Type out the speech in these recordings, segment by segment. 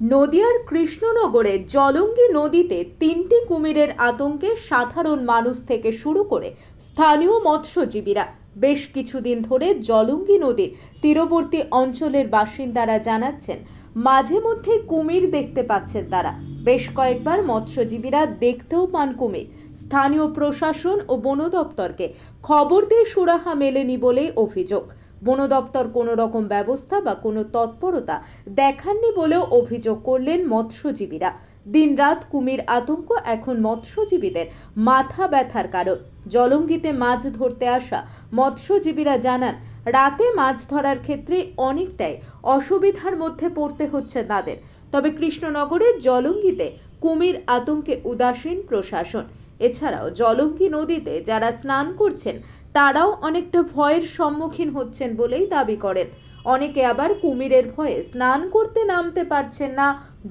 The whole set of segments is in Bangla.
নদিয়ার কৃষ্ণনগরে জলঙ্গি নদীতে তিনটি কুমিরের আতঙ্কে সাধারণ মানুষ থেকে শুরু করে স্থানীয় মৎস্যজীবীরা বেশ কিছুদিন ধরে জলঙ্গি নদীর তীরবর্তী অঞ্চলের বাসিন্দারা জানাচ্ছেন মাঝে মধ্যে কুমির দেখতে পাচ্ছেন তারা। বেশ কয়েকবার মৎস্যজীবীরা দেখতেও পান কুমির। স্থানীয় প্রশাসন ও বন দপ্তরকে খবর দিয়ে সুরাহা মেলেনি বলেই অভিযোগ। বন দপ্তর কোনো রকম ব্যবস্থা বা কোনো তৎপরতা দেখাননি বলেও অভিযোগ করলেন মৎস্যজীবীরা। দিনরাত কুমির আতঙ্ক এখন মৎস্যজীবীদের মাথা ব্যথার কারণ। জলঙ্গিতে মাছ ধরতে আসা মৎস্যজীবীরা জানান, রাতে মাছ ধরার ক্ষেত্রে অনেকটাই অসুবিধার মধ্যে পড়তে হচ্ছে তাদের। তবে কৃষ্ণনগরের জলঙ্গিতে কুমির আতঙ্কে উদাসীন প্রশাসন। এছাড়াও জলঙ্গি নদীতে যারা স্নান করছেন তারাও অনেকটা ভয়ের সম্মুখীন হচ্ছেন বলেই দাবি করেন। অনেকে আবার কুমিরের ভয়ে স্নান করতে নামতে পারছেন না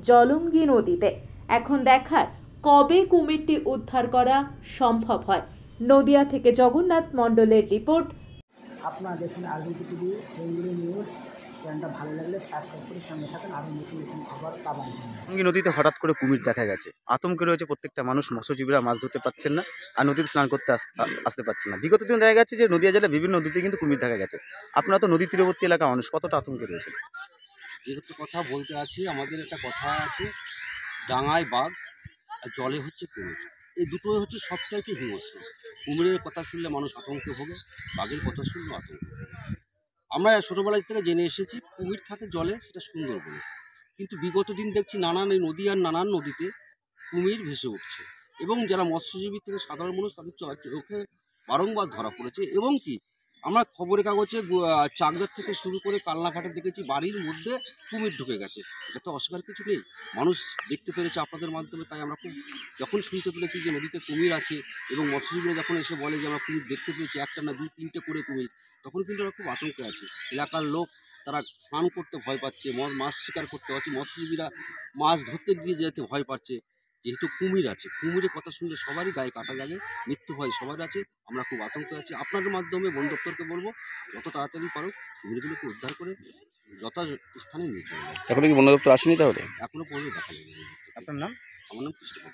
জলঙ্গি নদীতে। এখন দেখার কবে কুমিরটি উদ্ধার করা সম্ভব হয়। নদিয়া থেকে জগন্নাথ মণ্ডলের রিপোর্ট। আপনারা দেখছেন আরবিটি টিভি বেঙ্গলি নিউজ। চ্যানেলটা ভালো লাগলে সাবস্ক্রাইব করে সঙ্গে থাকেন আরও নতুন নতুন খবর পাওয়ার জন্য। জলঙ্গি নদীতে হঠাৎ করে কুমির দেখা গেছে, আতঙ্কে রয়েছে প্রত্যেকটা মানুষ। মৎস্যজীবীরা মাছ ধরতে পারছেন না আর নদীতে স্নান করতে আসতে পারছেন না। বিগত দিন দেখা গেছে যে নদীয়া জেলায় বিভিন্ন নদীতে কিন্তু কুমির দেখা গেছে। আপনারা তো নদী তীরবর্তী এলাকা মানুষ, কতটা আতঙ্কে রয়েছে? যেহেতু কথা বলতে আছি, আমাদের একটা কথা আছে, ডাঙায় বাঘ আর জলে হচ্ছে কুমির। এই দুটোই হচ্ছে সবচাইতে হিংস্র। কুমিরের কথা শুনলে মানুষ আতঙ্কে ভোগে, বাঘের কথা শুনলে আতঙ্কে ভোগে। আমরা ছোটোবেলা থেকে জেনে এসেছি কুমির থাকে জলে, সেটা সুন্দর বলে। কিন্তু বিগত দিন দেখছি নানান এই নদী আর নানান নদীতে কুমির ভেসে উঠছে, এবং যারা মৎস্যজীবী থেকে সাধারণ মানুষ তাদের চোখে বারংবার ধরা পড়েছে। এবং কি আমরা খবরের কাগজে চাকদার থেকে শুরু করে কালনাঘাটে দেখেছি বাড়ির মধ্যে কুমির ঢুকে গেছে। এটা তো অস্বীকার কিছু নেই, মানুষ দেখতে পেরেছে আপনাদের মাধ্যমে। তাই আমরা খুব যখন শুনতে পেরেছি যে নদীতে কুমির আছে এবং মৎস্যজীবীরা যখন এসে বলে যে আমরা কুমির দেখতে পেয়েছি, একটা না দুই তিনটে করে কুমির, তখন কিন্তু আমরা খুব আতঙ্কে আছি। এলাকার লোক তারা স্নান করতে ভয় পাচ্ছে, মাছ শিকার করতে পারছে, মৎস্যজীবীরা মাছ ধরতে গিয়ে যেতে ভয় পাচ্ছে। যেহেতু কুমির আছে, কুমিরের কথা শুনলে সবারই গায়ে কাটা লাগে, মৃত্যু ভয় সবার আছে। আমরা খুব আতঙ্কে আছি। আপনাদের মাধ্যমে বন দপ্তরকে বলবো যত তাড়াতাড়ি পারো কুমিরগুলোকে উদ্ধার করে যথাস্থানে নিয়ে চলে যাবে। এখন কি বন দপ্তর আসেনি তাহলে? এখনো পর্যন্ত দেখা যায়নি। আপনার নাম? আমার নাম কৃষ্ণপদ।